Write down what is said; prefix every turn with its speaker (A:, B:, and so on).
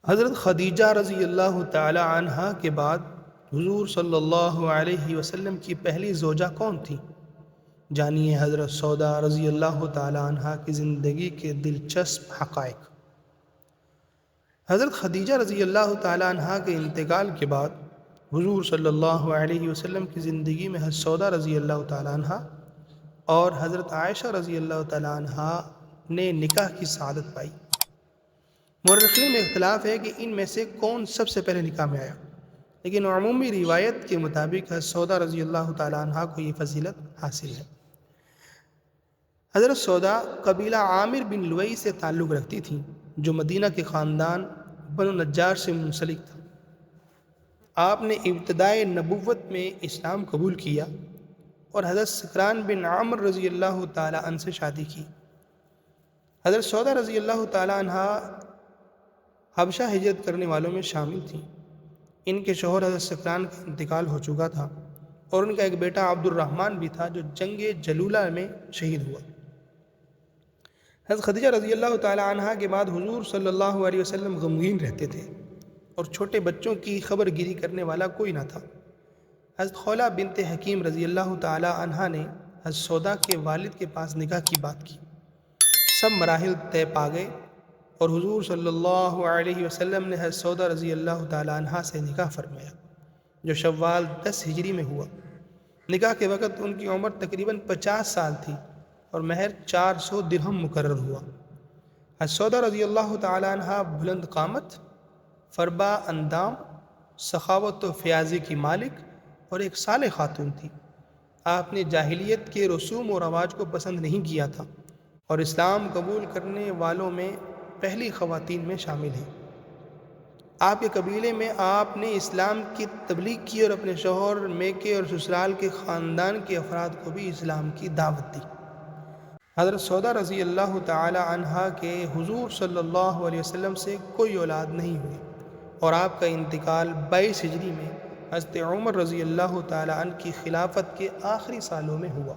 A: حضرت خدیجہ رضی اللہ تعالی عنہا کے بعد حضور صلی اللہ علیہ وسلم کی پہلی زوجہ کون تھی؟ جانیے حضرت سودا رضی اللہ تعالی عنہا کی زندگی کے دلچسپ حقائق۔ حضرت خدیجہ رضی اللہ تعالی عنہا کے انتقال کے بعد حضور صلی اللہ علیہ وسلم کی زندگی میں حضرت سودا رضی اللہ تعالی عنہا اور حضرت عائشہ رضی اللہ تعالی عنہا نے نکاح کی سعادت پائی۔ مورخین میں اختلاف ہے کہ ان میں سے کون سب سے پہلے نکاح میں آیا، لیکن عمومی روایت کے مطابق حضرت سودا رضی اللہ تعالی عنہا کو یہ فضیلت حاصل ہے۔ حضرت سودا قبیلہ عامر بن لوئی سے تعلق رکھتی تھیں، جو مدینہ کے خاندان بنو نجار سے منسلک تھا۔ آپ نے ابتدائے نبوت میں اسلام قبول کیا اور حضرت سکران بن عامر رضی اللہ تعالی عنہ سے شادی کی۔ حضرت سودا رضی اللہ تعالی عنہا حبشہ ہجرت کرنے والوں میں شامل تھیں۔ ان کے شوہر حضرت سکران کا انتقال ہو چکا تھا اور ان کا ایک بیٹا عبد الرحمن بھی تھا جو جنگ جلولہ میں شہید ہوا۔ حضرت خدیجہ رضی اللہ تعالی عنہا کے بعد حضور صلی اللہ علیہ وسلم غمگین رہتے تھے اور چھوٹے بچوں کی خبر گیری کرنے والا کوئی نہ تھا۔ حضرت خولہ بنت حکیم رضی اللہ تعالی عنہا نے حضرت سودا کے والد کے پاس نکاح کی بات کی۔ سب مراحل طے پا گئے اور حضور صلی اللہ علیہ وسلم نے حضرت سودا رضی اللہ تعالی عنہا سے نکاح فرمایا، جو شوال 10 ہجری میں ہوا۔ نکاح کے وقت ان کی عمر تقریباً 50 سال تھی اور مہر 400 درہم مقرر ہوا۔ حضرت سودا رضی اللہ تعالی عنہا بلند قامت، فربا اندام، سخاوت و فیاضی کی مالک اور ایک صالح خاتون تھی۔ آپ نے جاہلیت کے رسوم و رواج کو پسند نہیں کیا تھا اور اسلام قبول کرنے والوں میں پہلی خواتین میں شامل ہیں۔ آپ کے قبیلے میں آپ نے اسلام کی تبلیغ کی اور اپنے شوہر، میکے اور سسرال کے خاندان کے افراد کو بھی اسلام کی دعوت دی۔ حضرت سودا رضی اللہ تعالی عنہا کے حضور صلی اللہ علیہ وسلم سے کوئی اولاد نہیں ہوئی اور آپ کا انتقال 22 ہجری میں حضرت عمر رضی اللہ تعالی عنہ کی خلافت کے آخری سالوں میں ہوا۔